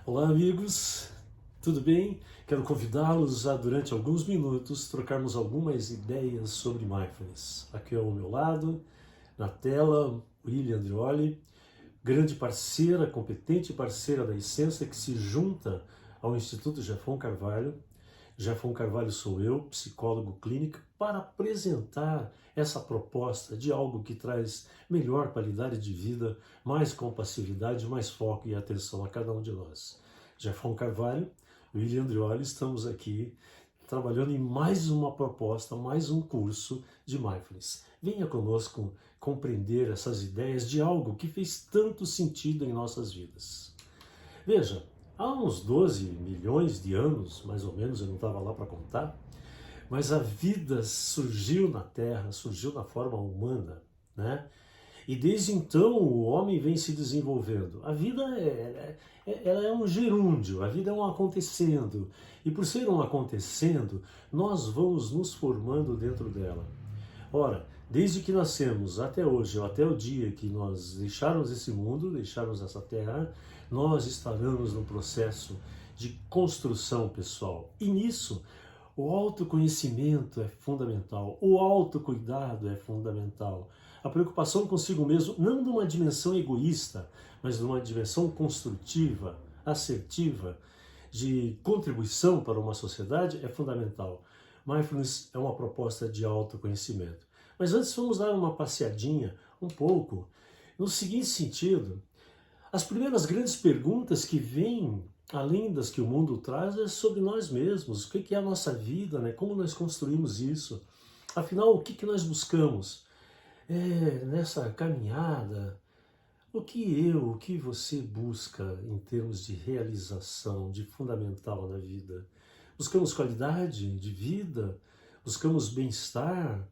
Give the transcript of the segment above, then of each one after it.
Olá, amigos, tudo bem? Quero convidá-los a, durante alguns minutos, trocarmos algumas ideias sobre mindfulness. Aqui ao meu lado, na tela, William Andrioli, grande parceira, competente parceira da Essência, que se junta ao Instituto Jefferson Carvalho. Jefferson Carvalho sou eu, psicólogo clínico, para apresentar essa proposta de algo que traz melhor qualidade de vida, mais compassividade, mais foco e atenção a cada um de nós. Jefferson Carvalho, William Andrioli, estamos aqui trabalhando em mais uma proposta, mais um curso de Mindfulness. Venha conosco compreender essas ideias de algo que fez tanto sentido em nossas vidas. Veja, há uns 12 milhões de anos, mais ou menos, eu não estava lá para contar, mas a vida surgiu na Terra, surgiu na forma humana, né? E desde então o homem vem se desenvolvendo. A vida ela é um gerúndio, a vida é um acontecendo. E por ser um acontecendo, nós vamos nos formando dentro dela. Ora, desde que nascemos até hoje, ou até o dia que nós deixarmos esse mundo, deixarmos essa terra, nós estaremos no processo de construção pessoal. E nisso, o autoconhecimento é fundamental, o autocuidado é fundamental. A preocupação consigo mesmo, não numa dimensão egoísta, mas numa dimensão construtiva, assertiva, de contribuição para uma sociedade é fundamental. Mindfulness é uma proposta de autoconhecimento. Mas antes vamos dar uma passeadinha um pouco no seguinte sentido. As primeiras grandes perguntas que vêm, além das que o mundo traz, é sobre nós mesmos. O que é a nossa vida, né? Como nós construímos isso? Afinal, o que nós buscamos? Nessa caminhada, o que você busca em termos de realização, de fundamental na vida? Buscamos qualidade de vida? Buscamos bem-estar?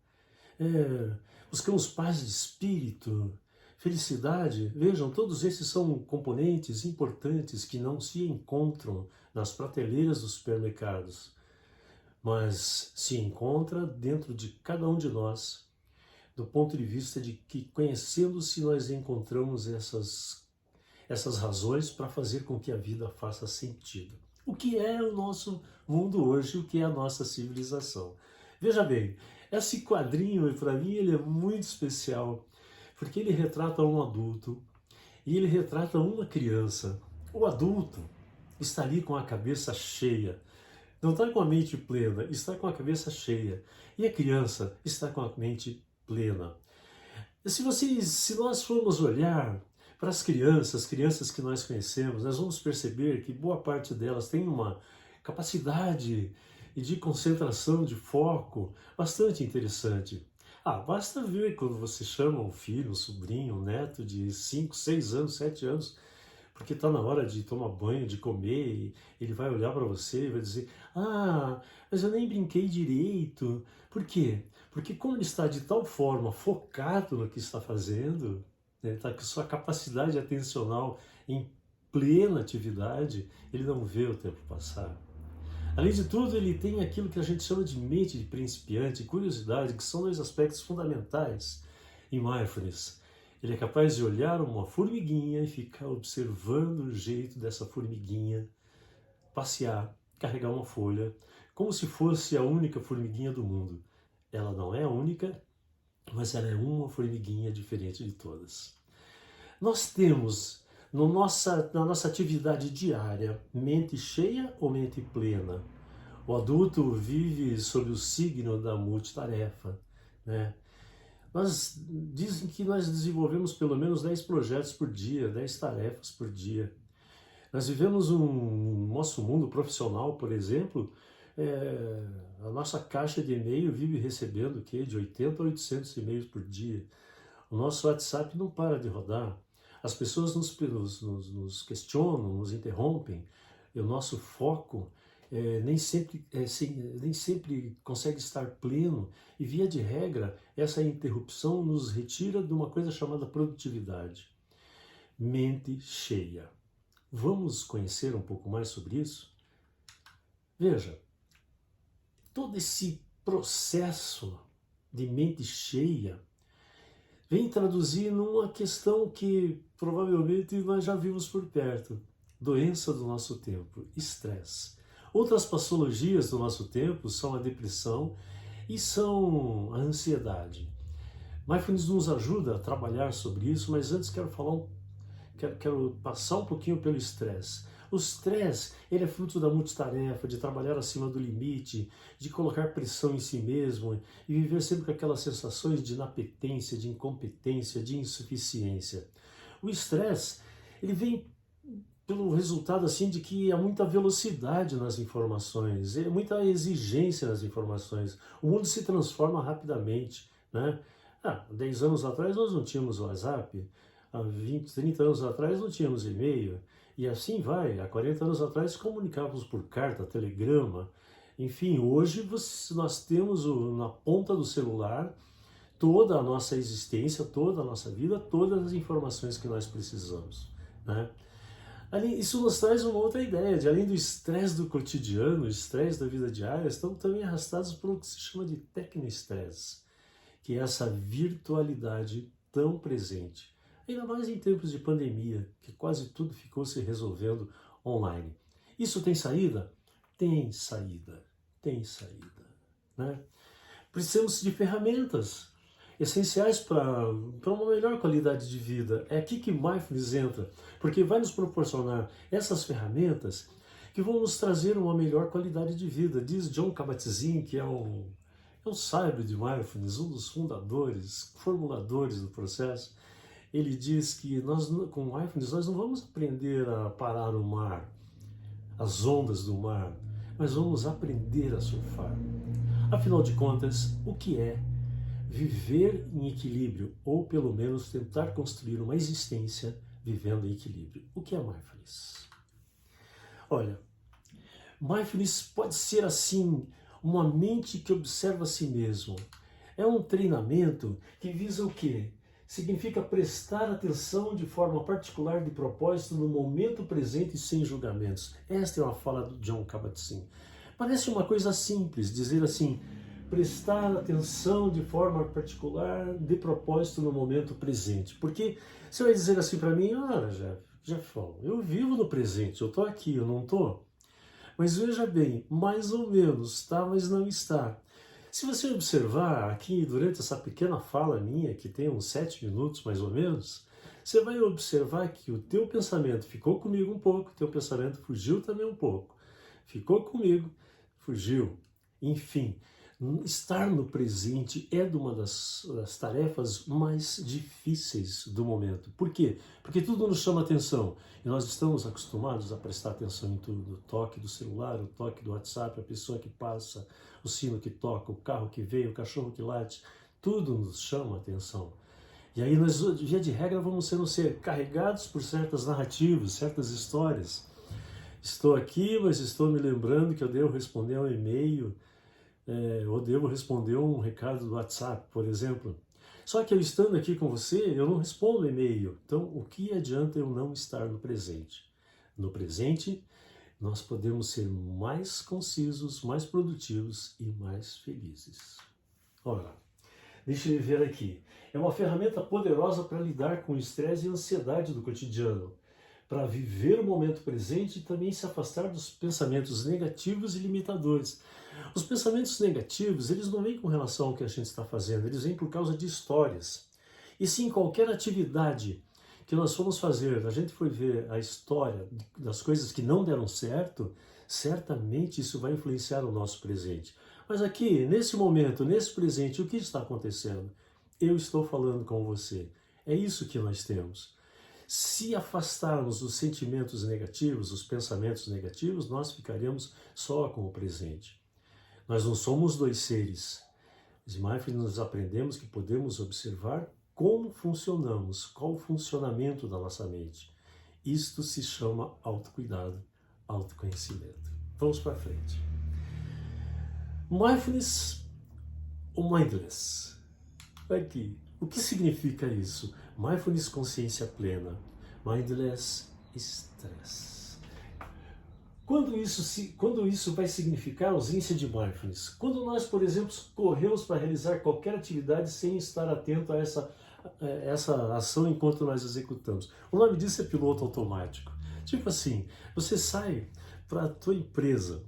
Buscamos paz de espírito? Felicidade? Vejam, todos esses são componentes importantes que não se encontram nas prateleiras dos supermercados, mas se encontra dentro de cada um de nós, do ponto de vista de que, conhecendo-se, nós encontramos essas razões para fazer com que a vida faça sentido. O que é o nosso mundo hoje, o que é a nossa civilização? Veja bem, esse quadrinho, para mim, ele é muito especial, porque ele retrata um adulto e ele retrata uma criança. O adulto está ali com a cabeça cheia, não está com a mente plena, está com a cabeça cheia. E a criança está com a mente plena. Se nós formos olhar para as crianças que nós conhecemos, nós vamos perceber que boa parte delas tem uma capacidade de concentração, de foco, bastante interessante. Basta ver quando você chama um filho, um sobrinho, um neto de 5, 6 anos, 7 anos, porque está na hora de tomar banho, de comer, e ele vai olhar para você e vai dizer: mas eu nem brinquei direito. Por quê? Porque como ele está de tal forma focado no que está fazendo, né, está com sua capacidade atencional em plena atividade, ele não vê o tempo passar. Além de tudo, ele tem aquilo que a gente chama de mente de principiante e curiosidade, que são dois aspectos fundamentais em mindfulness. Ele é capaz de olhar uma formiguinha e ficar observando o jeito dessa formiguinha passear, carregar uma folha, como se fosse a única formiguinha do mundo. Ela não é a única, mas ela é uma formiguinha diferente de todas. Nós temos na nossa atividade diária mente cheia ou mente plena? O adulto vive sob o signo da multitarefa, né? Dizem que nós desenvolvemos pelo menos 10 projetos por dia, 10 tarefas por dia. Nós vivemos nosso mundo profissional, por exemplo, a nossa caixa de e-mail vive recebendo o quê? De 80 a 800 e-mails por dia. O nosso WhatsApp não para de rodar. As pessoas nos questionam, nos interrompem, e o nosso foco nem sempre consegue estar pleno, e via de regra, essa interrupção nos retira de uma coisa chamada produtividade. Mente cheia. Vamos conhecer um pouco mais sobre isso? Veja, todo esse processo de mente cheia vem traduzir numa questão que provavelmente nós já vimos por perto. doença do nosso tempo, estresse. Outras patologias do nosso tempo são a depressão e são a ansiedade. Mindfulness nos ajuda a trabalhar sobre isso, mas antes quero passar um pouquinho pelo estresse. O estresse, ele é fruto da multitarefa, de trabalhar acima do limite, de colocar pressão em si mesmo e viver sempre com aquelas sensações de inapetência, de incompetência, de insuficiência. O estresse, ele vem pelo resultado assim de que há muita velocidade nas informações, muita exigência nas informações. O mundo se transforma rapidamente, né? 10 anos atrás nós não tínhamos WhatsApp, há 20, 30 anos atrás não tínhamos e-mail, e assim vai. Há 40 anos atrás comunicávamos por carta, telegrama, enfim, hoje nós temos na ponta do celular toda a nossa existência, toda a nossa vida, todas as informações que nós precisamos, né? Isso nos traz uma outra ideia, de além do estresse do cotidiano, o estresse da vida diária, estamos também arrastados por o que se chama de tecnoestresse, que é essa virtualidade tão presente. Ainda mais em tempos de pandemia, que quase tudo ficou se resolvendo online. Isso tem saída? Tem saída, né? Precisamos de ferramentas essenciais para uma melhor qualidade de vida. É aqui que Mindfulness entra, porque vai nos proporcionar essas ferramentas que vão nos trazer uma melhor qualidade de vida. Diz Jon Kabat-Zinn, que é um sábio de Mindfulness, um dos fundadores, formuladores do processo. Ele diz que com Mindfulness nós não vamos aprender a parar o mar, as ondas do mar, mas vamos aprender a surfar. Afinal de contas, o que é viver em equilíbrio, ou pelo menos tentar construir uma existência vivendo em equilíbrio? O que é Mindfulness? Olha, Mindfulness pode ser assim, uma mente que observa a si mesmo. É um treinamento que visa o quê? Significa prestar atenção de forma particular de propósito no momento presente e sem julgamentos. Esta é uma fala do Jon Kabat-Zinn. Parece uma coisa simples, dizer assim, prestar atenção de forma particular de propósito no momento presente. Porque você vai dizer assim para mim, Jeffão, eu vivo no presente, eu estou aqui, eu não estou. Mas veja bem, mais ou menos, está, mas não está. Se você observar aqui durante essa pequena fala minha, que tem uns 7 minutos mais ou menos, você vai observar que o teu pensamento ficou comigo um pouco, o teu pensamento fugiu também um pouco. Ficou comigo, fugiu. Enfim, estar no presente é uma das tarefas mais difíceis do momento. Por quê? Porque tudo nos chama atenção e nós estamos acostumados a prestar atenção em tudo. O toque do celular, o toque do WhatsApp, a pessoa que passa, o sino que toca, o carro que veio, o cachorro que late, tudo nos chama atenção. E aí nós, via de regra, vamos ser carregados por certas narrativas, certas histórias. Estou aqui, mas estou me lembrando que eu devo responder um e-mail, ou devo responder um recado do WhatsApp, por exemplo. Só que eu estando aqui com você, eu não respondo e-mail. Então, o que adianta eu não estar no presente? No presente, nós podemos ser mais concisos, mais produtivos e mais felizes. Ora, deixa eu ver aqui. É uma ferramenta poderosa para lidar com o estresse e a ansiedade do cotidiano, para viver o momento presente e também se afastar dos pensamentos negativos e limitadores. Os pensamentos negativos, eles não vêm com relação ao que a gente está fazendo, eles vêm por causa de histórias. E sim, qualquer atividade que nós formos fazer, a gente foi ver a história das coisas que não deram certo, certamente isso vai influenciar o nosso presente. Mas aqui, nesse momento, nesse presente, o que está acontecendo? Eu estou falando com você. É isso que nós temos. Se afastarmos dos sentimentos negativos, dos pensamentos negativos, nós ficaremos só com o presente. Nós não somos dois seres. Os Mindfulness nós aprendemos que podemos observar como funcionamos, qual o funcionamento da nossa mente. Isto se chama autocuidado, autoconhecimento. Vamos para frente. Mindfulness ou Mindless? Aqui. O que significa isso? Mindfulness, consciência plena. Mindless, estresse. Quando isso vai significar ausência de mindfulness? Quando nós, por exemplo, corremos para realizar qualquer atividade sem estar atento a essa ação enquanto nós executamos. O nome disso é piloto automático. Tipo assim, você sai para a tua empresa,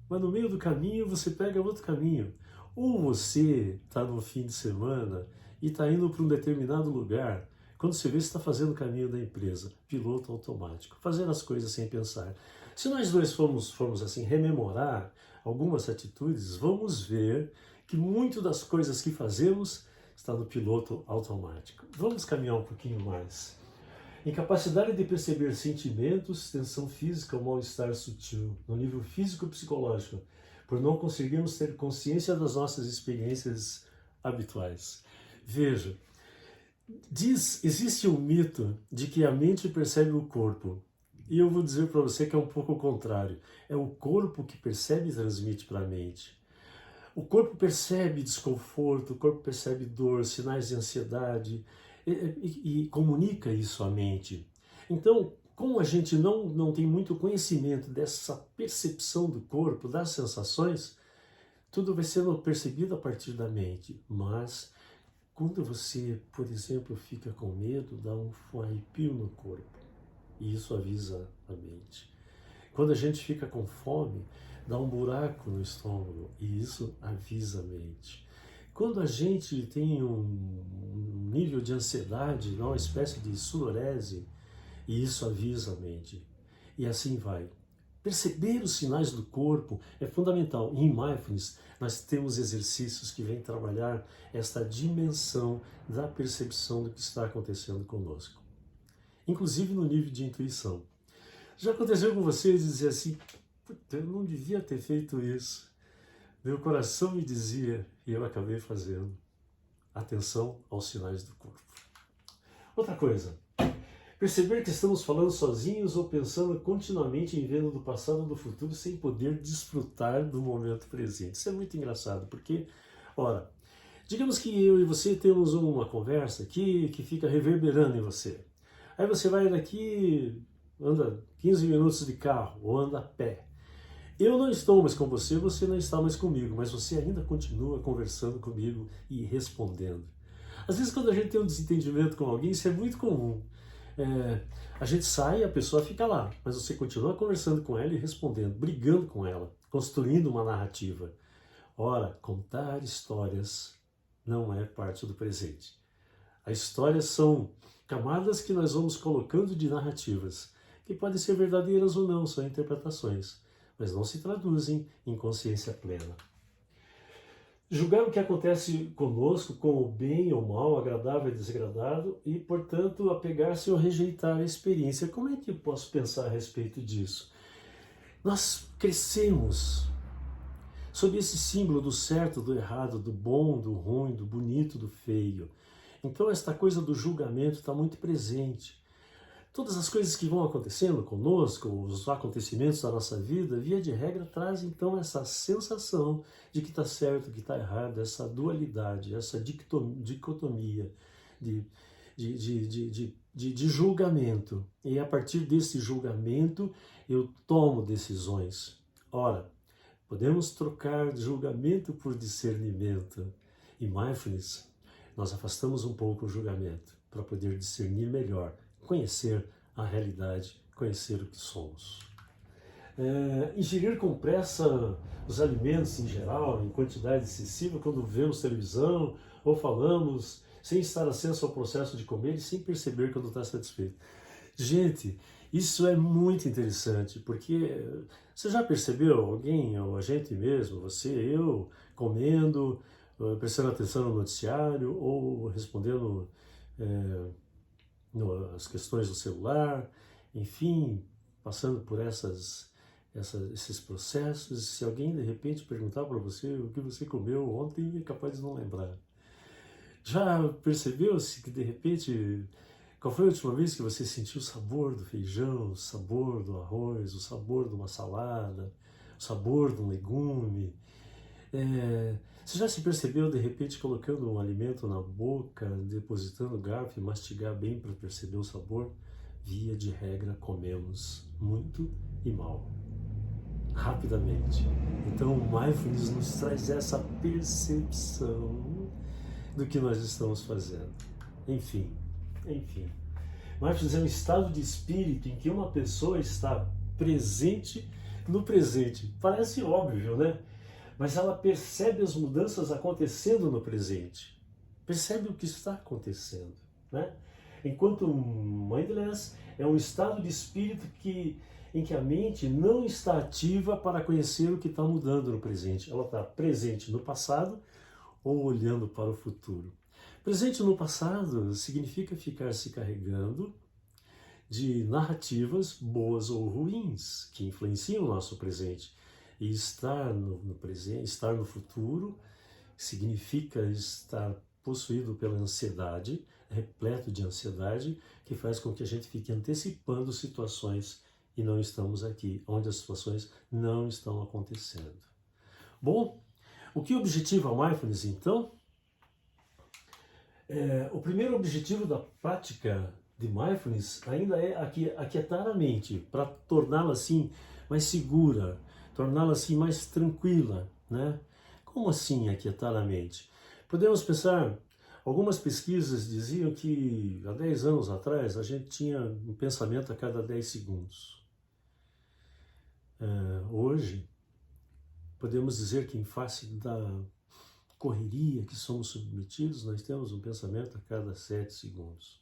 mas no meio do caminho você pega outro caminho. Ou você está no fim de semana e está indo para um determinado lugar, quando você vê, você está fazendo o caminho da empresa, piloto automático, fazendo as coisas sem pensar. Se nós dois formos assim rememorar algumas atitudes, vamos ver que muito das coisas que fazemos está no piloto automático. Vamos caminhar um pouquinho mais. Incapacidade de perceber sentimentos, tensão física ou mal-estar sutil, no nível físico-psicológico, por não conseguirmos ter consciência das nossas experiências habituais. Veja, existe um mito de que a mente percebe o corpo. E eu vou dizer para você que é um pouco o contrário. É o corpo que percebe e transmite para a mente. O corpo percebe desconforto, o corpo percebe dor, sinais de ansiedade e comunica isso à mente. Então, como a gente não tem muito conhecimento dessa percepção do corpo, das sensações, tudo vai sendo percebido a partir da mente. Mas quando você, por exemplo, fica com medo, dá um arrepio no corpo e isso avisa a mente. Quando a gente fica com fome, dá um buraco no estômago e isso avisa a mente. Quando a gente tem um nível de ansiedade, uma espécie de sudorese, e isso avisa a mente. E assim vai. Perceber os sinais do corpo é fundamental. Em Mindfulness, nós temos exercícios que vêm trabalhar esta dimensão da percepção do que está acontecendo conosco. Inclusive no nível de intuição. Já aconteceu com você dizer assim, eu não devia ter feito isso. Meu coração me dizia e eu acabei fazendo. Atenção aos sinais do corpo. Outra coisa, perceber que estamos falando sozinhos ou pensando continuamente em vendo do passado ou do futuro sem poder desfrutar do momento presente. Isso é muito engraçado, porque, ora, digamos que eu e você temos uma conversa aqui que fica reverberando em você. Aí você vai daqui, anda 15 minutos de carro ou anda a pé. Eu não estou mais com você, você não está mais comigo, mas você ainda continua conversando comigo e respondendo. Às vezes quando a gente tem um desentendimento com alguém, isso é muito comum. A gente sai e a pessoa fica lá, mas você continua conversando com ela e respondendo, brigando com ela, construindo uma narrativa. Ora, contar histórias não é parte do presente. As histórias são camadas que nós vamos colocando de narrativas, que podem ser verdadeiras ou não, são interpretações, mas não se traduzem em consciência plena. Julgar o que acontece conosco como bem ou mal, agradável e desagradável e, portanto, apegar-se ou rejeitar a experiência. Como é que eu posso pensar a respeito disso? Nós crescemos sob esse símbolo do certo, do errado, do bom, do ruim, do bonito, do feio. Então, esta coisa do julgamento está muito presente. Todas as coisas que vão acontecendo conosco, os acontecimentos da nossa vida, via de regra, trazem então essa sensação de que está certo, que está errado, essa dualidade, essa dicotomia de julgamento. E a partir desse julgamento, eu tomo decisões. Ora, podemos trocar julgamento por discernimento. Em Mindfulness, nós afastamos um pouco o julgamento para poder discernir melhor, conhecer a realidade, conhecer o que somos. Ingerir com pressa os alimentos em geral, em quantidade excessiva, quando vemos televisão ou falamos, sem estar acesso ao processo de comer e sem perceber quando está satisfeito. Gente, isso é muito interessante, porque você já percebeu alguém, ou a gente mesmo, você, eu, comendo, prestando atenção no noticiário ou respondendo as questões do celular, enfim, passando por esses processos. Se alguém de repente perguntar para você o que você comeu ontem, é capaz de não lembrar. Já percebeu-se que de repente, qual foi a última vez que você sentiu o sabor do feijão, o sabor do arroz, o sabor de uma salada, o sabor de um legume? Você já se percebeu de repente colocando um alimento na boca, depositando o garfo e mastigar bem para perceber o sabor? Via de regra, comemos muito e mal, rapidamente. Então o Mindfulness nos traz essa percepção do que nós estamos fazendo. Enfim. Mindfulness é um estado de espírito em que uma pessoa está presente no presente. Parece óbvio, né? Mas ela percebe as mudanças acontecendo no presente. Percebe o que está acontecendo, né? Enquanto mindfulness é um estado de espírito em que a mente não está ativa para conhecer o que está mudando no presente. Ela está presente no passado ou olhando para o futuro. Presente no passado significa ficar se carregando de narrativas boas ou ruins que influenciam o nosso presente. E estar no presente, estar no futuro, significa estar possuído pela ansiedade, repleto de ansiedade, que faz com que a gente fique antecipando situações e não estamos aqui, onde as situações não estão acontecendo. Bom, o que objetiva a mindfulness então? O primeiro objetivo da prática de mindfulness ainda é aquietar a mente, para torná-la assim mais segura, torná-la assim mais tranquila, né? Como assim aquietar a mente? Podemos pensar, algumas pesquisas diziam que há 10 anos atrás a gente tinha um pensamento a cada 10 segundos. Hoje, podemos dizer que em face da correria que somos submetidos, nós temos um pensamento a cada 7 segundos.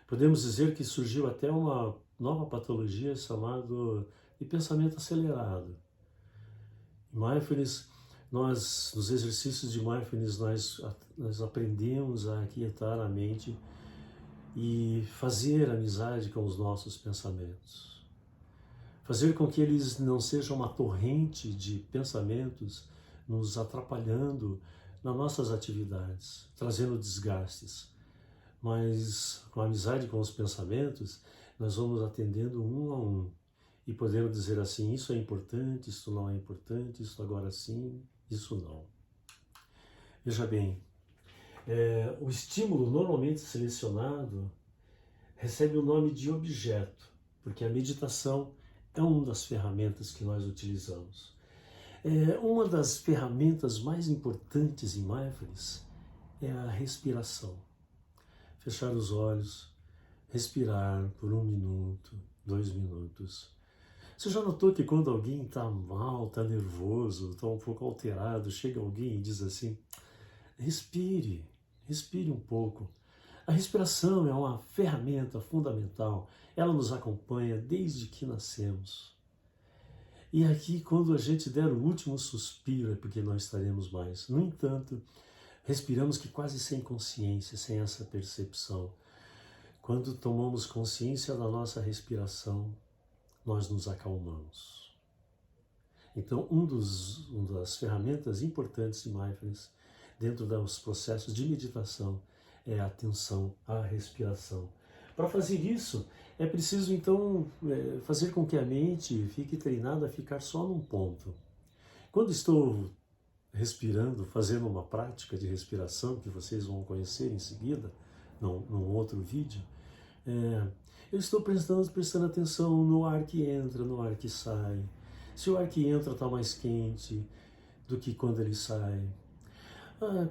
Podemos dizer que surgiu até uma nova patologia chamada de pensamento acelerado. Mindfulness, nos exercícios de mindfulness, nós aprendemos a aquietar a mente e fazer amizade com os nossos pensamentos. Fazer com que eles não sejam uma torrente de pensamentos nos atrapalhando nas nossas atividades, trazendo desgastes. Mas com a amizade com os pensamentos, nós vamos atendendo um a um e podendo dizer assim, isso é importante, isso não é importante, isso agora sim, isso não. Veja bem, o estímulo normalmente selecionado recebe o nome de objeto, porque a meditação é uma das ferramentas que nós utilizamos. Uma das ferramentas mais importantes em mindfulness é a respiração. Fechar os olhos, respirar por 1 minuto, 2 minutos. Você já notou que quando alguém está mal, está nervoso, está um pouco alterado, chega alguém e diz assim, respire um pouco. A respiração é uma ferramenta fundamental, ela nos acompanha desde que nascemos. E aqui, quando a gente der o último suspiro, é porque não estaremos mais. No entanto, respiramos que quase sem consciência, sem essa percepção. Quando tomamos consciência da nossa respiração, nós nos acalmamos. Então, uma das ferramentas importantes de mindfulness, dentro dos processos de meditação, é a atenção à respiração. Para fazer isso, é preciso então fazer com que a mente fique treinada a ficar só num ponto. Quando estou respirando, fazendo uma prática de respiração, que vocês vão conhecer em seguida, num outro vídeo, eu estou prestando atenção no ar que entra, no ar que sai. Se o ar que entra está mais quente do que quando ele sai.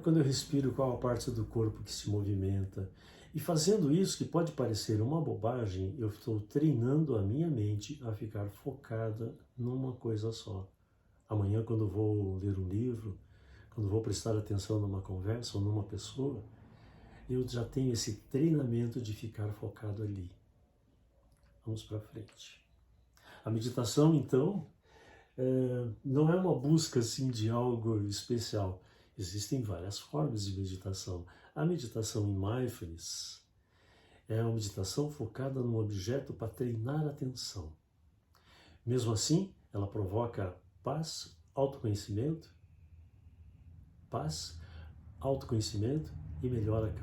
Quando eu respiro, qual a parte do corpo que se movimenta. E fazendo isso, que pode parecer uma bobagem, eu estou treinando a minha mente a ficar focada numa coisa só. Amanhã, quando vou ler um livro, quando vou prestar atenção numa conversa ou numa pessoa, eu já tenho esse treinamento de ficar focado ali. Vamos para frente. A meditação, então, não é uma busca assim, de algo especial. Existem várias formas de meditação. A meditação em mindfulness é uma meditação focada num objeto para treinar a atenção. Mesmo assim, ela provoca paz, autoconhecimento e melhora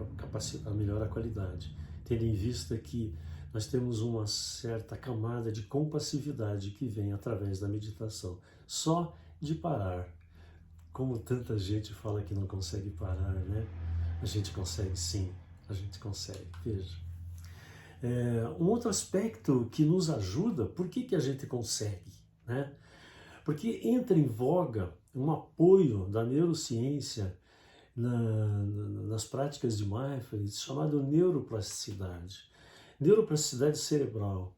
a qualidade, tendo em vista que nós temos uma certa camada de compassividade que vem através da meditação. Só de parar. Como tanta gente fala que não consegue parar, né? A gente consegue sim, a gente consegue, veja. Um outro aspecto que nos ajuda, por que a gente consegue, né? Porque entra em voga um apoio da neurociência nas práticas de mindfulness chamado neuroplasticidade. neuroplasticidade cerebral.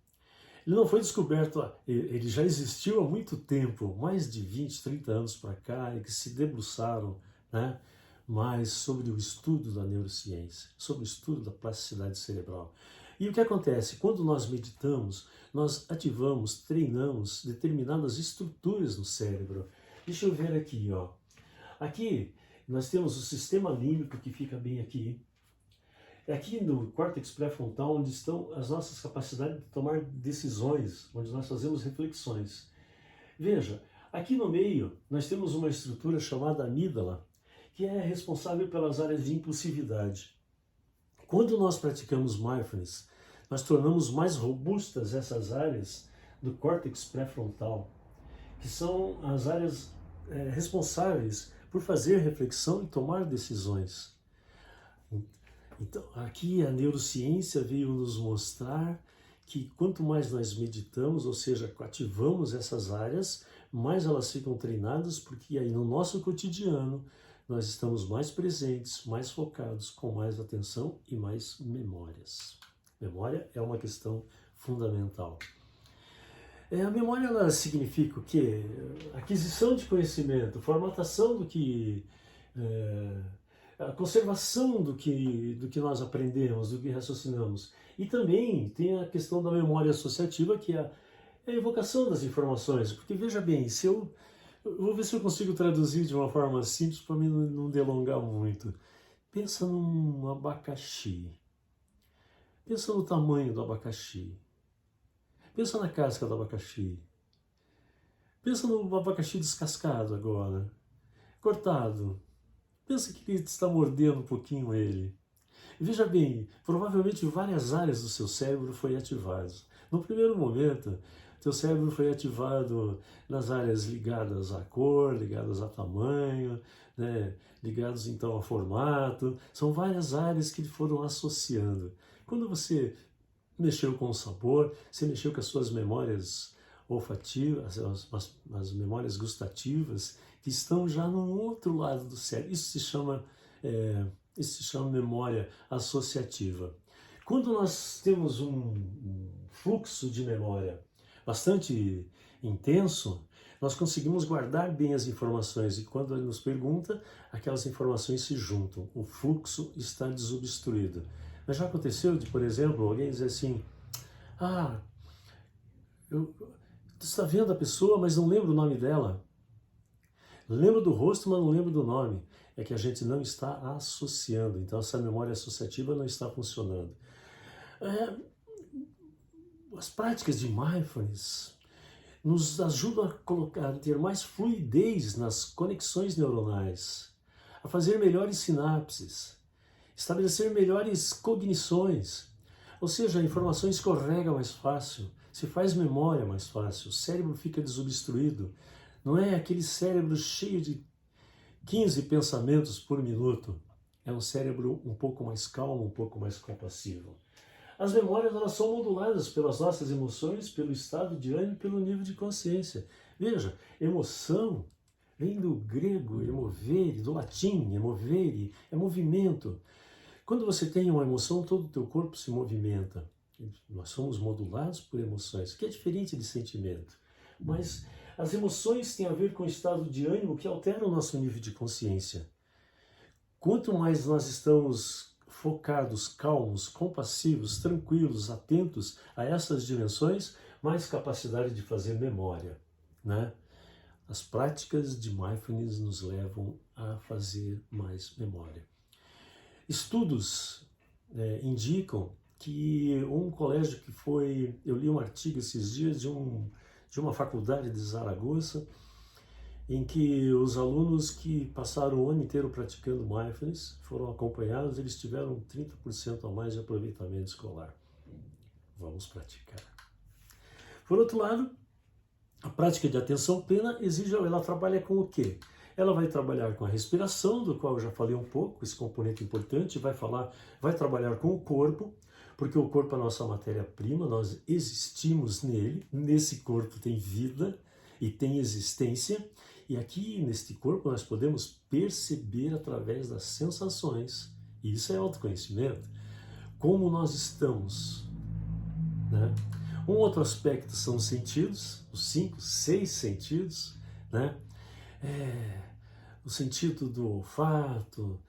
Ele não foi descoberto, ele já existiu há muito tempo, mais de 20, 30 anos para cá, e que se debruçaram, né, mais sobre o estudo da neurociência, sobre o estudo da plasticidade cerebral. E o que acontece? Quando nós meditamos, nós ativamos, treinamos determinadas estruturas no cérebro. Deixa eu ver aqui, ó. Aqui nós temos o sistema límbico que fica bem aqui. É aqui no córtex pré-frontal onde estão as nossas capacidades de tomar decisões, onde nós fazemos reflexões. Veja, aqui no meio nós temos uma estrutura chamada amígdala, que é responsável pelas áreas de impulsividade. Quando nós praticamos mindfulness, nós tornamos mais robustas essas áreas do córtex pré-frontal, que são as áreas responsáveis por fazer reflexão e tomar decisões. Então, aqui a neurociência veio nos mostrar que quanto mais nós meditamos, ou seja, ativamos essas áreas, mais elas ficam treinadas, porque aí no nosso cotidiano nós estamos mais presentes, mais focados, com mais atenção e mais memórias. Memória é uma questão fundamental. A memória ela significa o quê? Aquisição de conhecimento, formatação do que... a conservação do que nós aprendemos, do que raciocinamos. E também tem a questão da memória associativa, que é a evocação das informações. Porque veja bem, se eu vou ver se eu consigo traduzir de uma forma simples para mim não delongar muito. Pensa num abacaxi. Pensa no tamanho do abacaxi. Pensa na casca do abacaxi. Pensa no abacaxi descascado agora, cortado. Pensa que ele está mordendo um pouquinho ele. Veja bem, provavelmente várias áreas do seu cérebro foram ativadas. No primeiro momento, teu cérebro foi ativado nas áreas ligadas à cor, ligadas a tamanho, né? Ligadas então a formato. São várias áreas que foram associando. Quando você mexeu com o sabor, você mexeu com as suas memórias olfativas, as memórias gustativas, que estão já no outro lado do cérebro. Isso se chama memória associativa. Quando nós temos um fluxo de memória bastante intenso, nós conseguimos guardar bem as informações, e quando ele nos pergunta, aquelas informações se juntam, o fluxo está desobstruído. Mas já aconteceu de, por exemplo, alguém dizer assim, você está vendo a pessoa, mas não lembro o nome dela. Lembro do rosto, mas não lembro do nome. É que a gente não está associando, então essa memória associativa não está funcionando. As práticas de mindfulness nos ajudam a ter mais fluidez nas conexões neuronais, a fazer melhores sinapses, estabelecer melhores cognições, ou seja, a informação escorrega mais fácil, se faz memória mais fácil, o cérebro fica desobstruído, não é aquele cérebro cheio de 15 pensamentos por minuto, é um cérebro um pouco mais calmo, um pouco mais compassivo. As memórias elas são moduladas pelas nossas emoções, pelo estado de ânimo e pelo nível de consciência. Veja, emoção vem do grego emovere, do latim emovere, é movimento. Quando você tem uma emoção, todo o teu corpo se movimenta. Nós somos modulados por emoções, que é diferente de sentimento. Mas as emoções têm a ver com o estado de ânimo que altera o nosso nível de consciência. Quanto mais nós estamos focados, calmos, compassivos, tranquilos, atentos a essas dimensões, mais capacidade de fazer memória, né? As práticas de mindfulness nos levam a fazer mais memória. Estudos indicam que um colégio que foi... Eu li um artigo esses dias de uma faculdade de Zaragoza, em que os alunos que passaram o ano inteiro praticando mindfulness foram acompanhados, eles tiveram 30% a mais de aproveitamento escolar. Vamos praticar. Por outro lado, a prática de atenção plena ela trabalha com o quê? Ela vai trabalhar com a respiração, do qual eu já falei um pouco, esse componente importante, vai trabalhar com o corpo, porque o corpo é a nossa matéria-prima, nós existimos nele, nesse corpo tem vida e tem existência, e aqui neste corpo nós podemos perceber através das sensações, e isso é autoconhecimento, como nós estamos. né? Um outro aspecto são os sentidos, os 5, 6 sentidos, né? O sentido do olfato,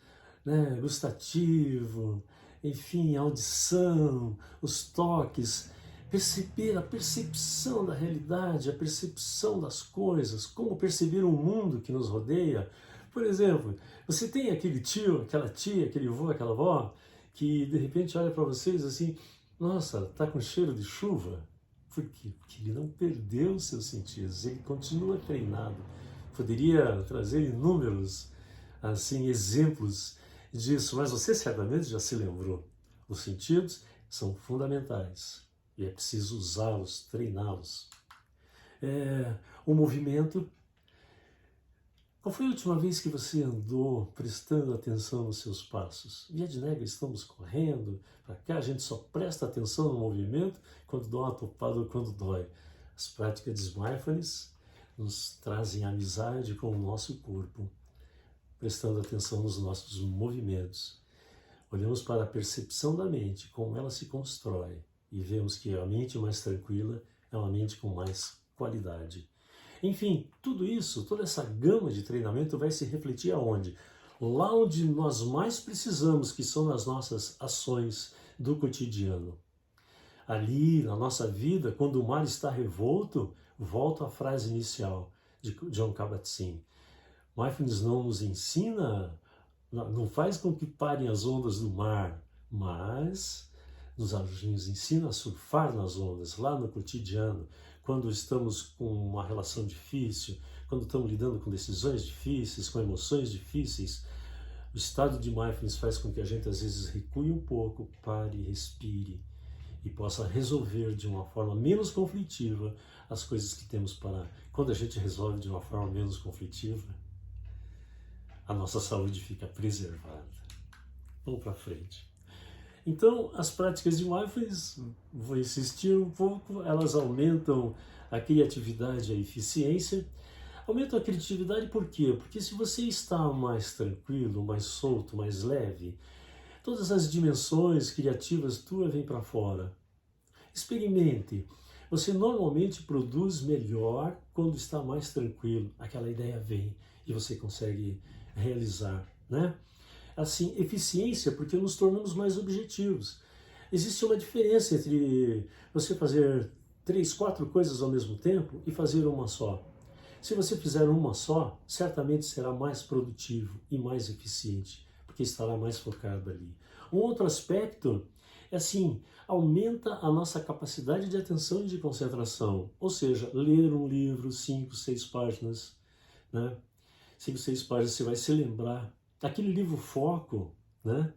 né? Gustativo, enfim, a audição, os toques, perceber a percepção da realidade, a percepção das coisas, como perceber o mundo que nos rodeia. Por exemplo, você tem aquele tio, aquela tia, aquele avô, aquela avó, que de repente olha para vocês assim, nossa, tá com cheiro de chuva? Por quê? Porque ele não perdeu os seus sentidos, ele continua treinado. Poderia trazer inúmeros assim exemplos disso, mas você certamente já se lembrou. Os sentidos são fundamentais e é preciso usá-los, treiná-los. O movimento. Qual foi a última vez que você andou prestando atenção nos seus passos? Via de regra, estamos correndo para cá, a gente só presta atenção no movimento quando dá uma topada ou quando dói. As práticas de mindfulness nos trazem amizade com o nosso corpo, prestando atenção nos nossos movimentos. Olhamos para a percepção da mente, como ela se constrói, e vemos que a mente mais tranquila é uma mente com mais qualidade. Enfim, tudo isso, toda essa gama de treinamento vai se refletir aonde? Lá onde nós mais precisamos, que são nas nossas ações do cotidiano. Ali, na nossa vida, quando o mar está revolto, volto à frase inicial de Jon Kabat-Zinn. Mindfulness não nos ensina, não faz com que parem as ondas do mar, mas nos ensina a surfar nas ondas, lá no cotidiano, quando estamos com uma relação difícil, quando estamos lidando com decisões difíceis, com emoções difíceis. O estado de mindfulness faz com que a gente às vezes recue um pouco, pare, respire e possa resolver de uma forma menos conflitiva as coisas que temos para... Quando a gente resolve de uma forma menos conflitiva, a nossa saúde fica preservada. Vamos para frente. Então, as práticas de mindfulness, vou insistir um pouco, elas aumentam a criatividade e a eficiência. Aumentam a criatividade por quê? Porque se você está mais tranquilo, mais solto, mais leve, todas as dimensões criativas tuas vêm para fora. Experimente. Você normalmente produz melhor quando está mais tranquilo. Aquela ideia vem e você consegue realizar, né? Assim, eficiência, porque nos tornamos mais objetivos. Existe uma diferença entre você fazer 3, 4 coisas ao mesmo tempo e fazer uma só. Se você fizer uma só, certamente será mais produtivo e mais eficiente, porque estará mais focado ali. Um outro aspecto é assim, aumenta a nossa capacidade de atenção e de concentração. Ou seja, ler um livro, 5, 6 páginas, né? 5, 6 páginas, você vai se lembrar. Aquele livro Foco, né?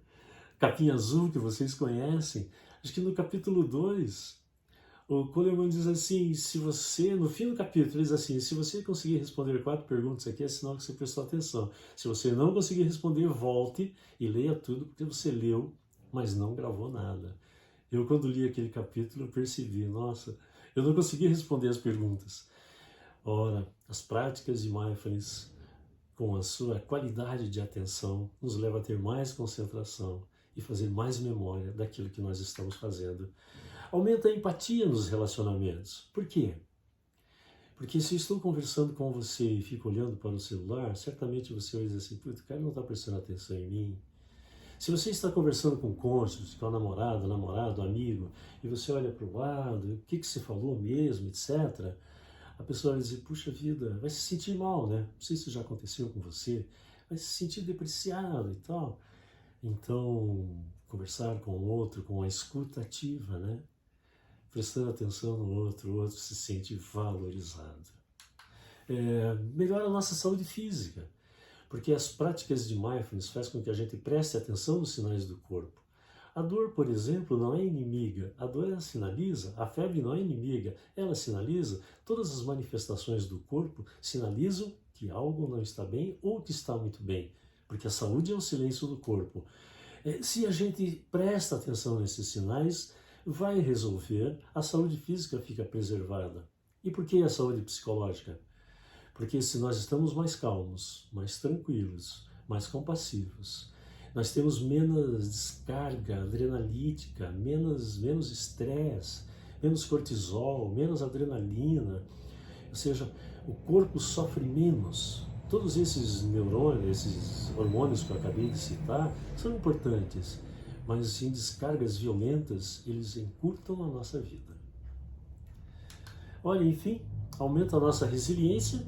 Capinha Azul, que vocês conhecem, acho que no capítulo 2, o Kahneman diz assim, se você, no fim do capítulo, ele diz assim, se você conseguir responder 4 perguntas aqui, é sinal que você prestou atenção. Se você não conseguir responder, volte e leia tudo, porque você leu, mas não gravou nada. Eu, quando li aquele capítulo, eu percebi, nossa, eu não consegui responder as perguntas. Ora, as práticas de mindfulness, com a sua qualidade de atenção, nos leva a ter mais concentração e fazer mais memória daquilo que nós estamos fazendo. Aumenta a empatia nos relacionamentos. Por quê? Porque se eu estou conversando com você e fico olhando para o celular, certamente você vai dizer assim, puta, o cara não está prestando atenção em mim. Se você está conversando com o cônjuge, com a namorada, namorado, amigo, e você olha para o lado, o que você falou mesmo, etc., a pessoa vai dizer, puxa vida, vai se sentir mal, né? Não sei se isso já aconteceu com você, vai se sentir depreciado e tal. Então, conversar com o outro, com a escuta ativa, né? Prestando atenção no outro, o outro se sente valorizado. Melhora a nossa saúde física, porque as práticas de mindfulness fazem com que a gente preste atenção nos sinais do corpo. A dor, por exemplo, não é inimiga, a dor ela sinaliza, a febre não é inimiga, ela sinaliza, todas as manifestações do corpo sinalizam que algo não está bem ou que está muito bem, porque a saúde é o silêncio do corpo. Se a gente presta atenção nesses sinais, vai resolver, a saúde física fica preservada. E por que a saúde psicológica? Porque se nós estamos mais calmos, mais tranquilos, mais compassivos, nós temos menos descarga adrenalítica, menos estresse, menos cortisol, menos adrenalina, ou seja, o corpo sofre menos. Todos esses neurônios, esses hormônios que eu acabei de citar, são importantes, mas em descargas violentas, eles encurtam a nossa vida. Olha, enfim, aumenta a nossa resiliência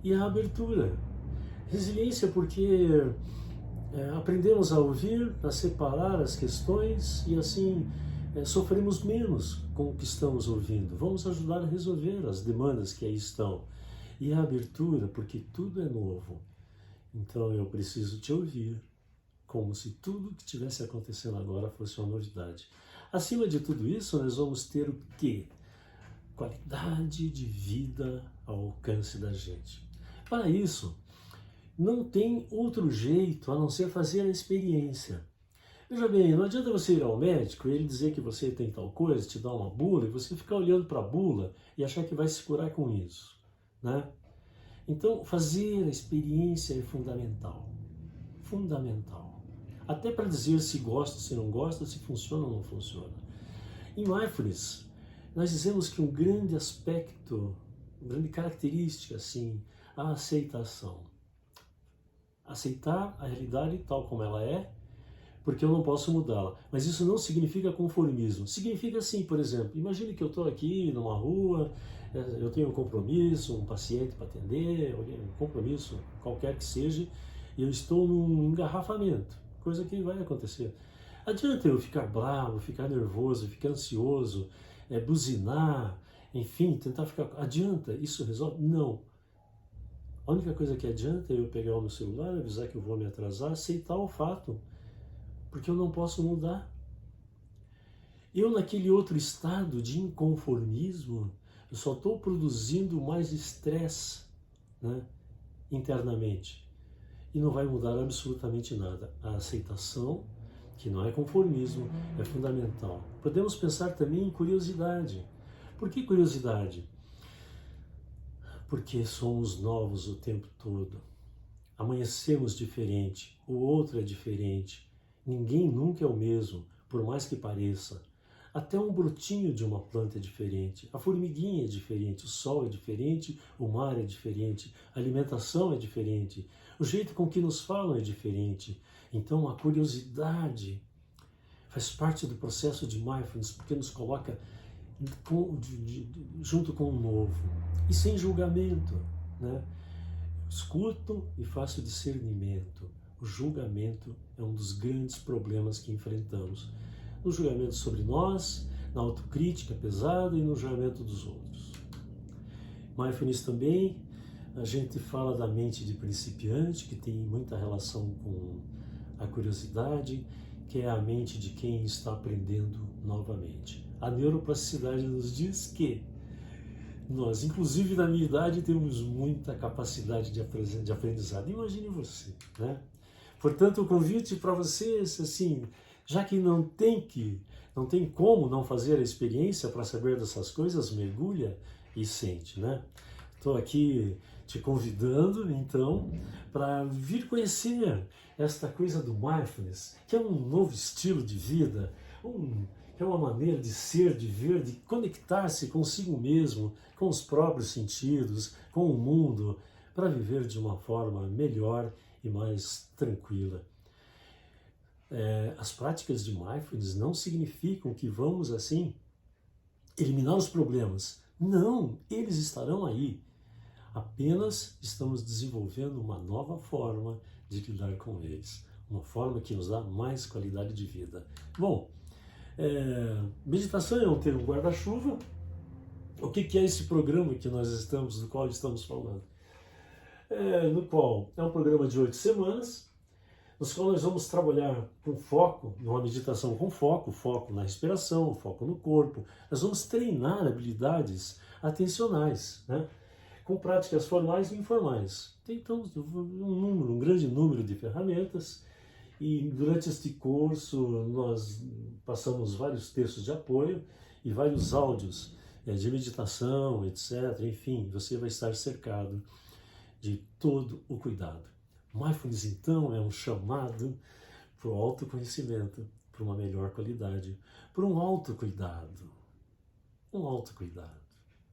e a abertura. Resiliência porque aprendemos a ouvir, a separar as questões e assim sofremos menos com o que estamos ouvindo. Vamos ajudar a resolver as demandas que aí estão. E a abertura, porque tudo é novo. Então eu preciso te ouvir, como se tudo que estivesse acontecendo agora fosse uma novidade. Acima de tudo isso, nós vamos ter o quê? Qualidade de vida ao alcance da gente. Para isso, não tem outro jeito a não ser fazer a experiência. Veja bem, não adianta você ir ao médico e ele dizer que você tem tal coisa, te dar uma bula, e você ficar olhando para a bula e achar que vai se curar com isso, né? Então, fazer a experiência é fundamental. Fundamental. Até para dizer se gosta, se não gosta, se funciona ou não funciona. Em Mindfulness, nós dizemos que um grande aspecto, uma grande característica, assim, a aceitação. Aceitar a realidade tal como ela é, porque eu não posso mudá-la. Mas isso não significa conformismo. Significa assim, por exemplo, imagine que eu estou aqui numa rua, eu tenho um compromisso, um paciente para atender, um compromisso qualquer que seja, e eu estou num engarrafamento, coisa que vai acontecer. Adianta eu ficar bravo, ficar nervoso, ficar ansioso, buzinar, enfim, tentar ficar... Adianta? Isso resolve? Não. A única coisa que adianta é eu pegar o meu celular, avisar que eu vou me atrasar, aceitar o fato, porque eu não posso mudar. Eu, naquele outro estado de inconformismo, eu só estou produzindo mais estresse, né, internamente. E não vai mudar absolutamente nada. A aceitação, que não é conformismo, é fundamental. Podemos pensar também em curiosidade. Por que curiosidade? Porque somos novos o tempo todo. Amanhecemos diferente, o outro é diferente. Ninguém nunca é o mesmo, por mais que pareça. Até um brotinho de uma planta é diferente, a formiguinha é diferente, o sol é diferente, o mar é diferente, a alimentação é diferente, o jeito com que nos falam é diferente. Então a curiosidade faz parte do processo de mindfulness, porque nos coloca junto com o novo e sem julgamento, né? Escuto e faço discernimento. O julgamento é um dos grandes problemas que enfrentamos. No julgamento sobre nós, na autocrítica pesada e no julgamento dos outros. Mindfulness também, a gente fala da mente de principiante, que tem muita relação com a curiosidade, que é a mente de quem está aprendendo novamente. A neuroplasticidade nos diz que nós, inclusive na minha idade, temos muita capacidade de aprendizado. Imagine você, né? Portanto, o convite para vocês, assim, já que não tem como não fazer a experiência para saber dessas coisas, mergulha e sente, né? Estou aqui te convidando, então, para vir conhecer esta coisa do mindfulness, que é um novo estilo de vida, é uma maneira de ser, de ver, de conectar-se consigo mesmo, com os próprios sentidos, com o mundo, para viver de uma forma melhor e mais tranquila. As práticas de mindfulness não significam que vamos, assim, eliminar os problemas. Não, eles estarão aí. Apenas estamos desenvolvendo uma nova forma de lidar com eles. Uma forma que nos dá mais qualidade de vida. Bom, meditação é um termo guarda-chuva. O que é esse programa do qual estamos falando? No qual é um programa de 8 semanas, nos quais nós vamos trabalhar com foco, numa meditação com foco na respiração, foco no corpo. Nós vamos treinar habilidades atencionais, né? Com práticas formais e informais. Tentamos um grande número de ferramentas e durante este curso nós passamos vários textos de apoio e vários áudios de meditação, etc. Enfim, você vai estar cercado de todo o cuidado. Mindfulness, então, é um chamado para o autoconhecimento, para uma melhor qualidade, para um autocuidado. um autocuidado.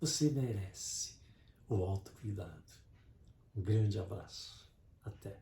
Você merece o autocuidado. Um grande abraço. Até.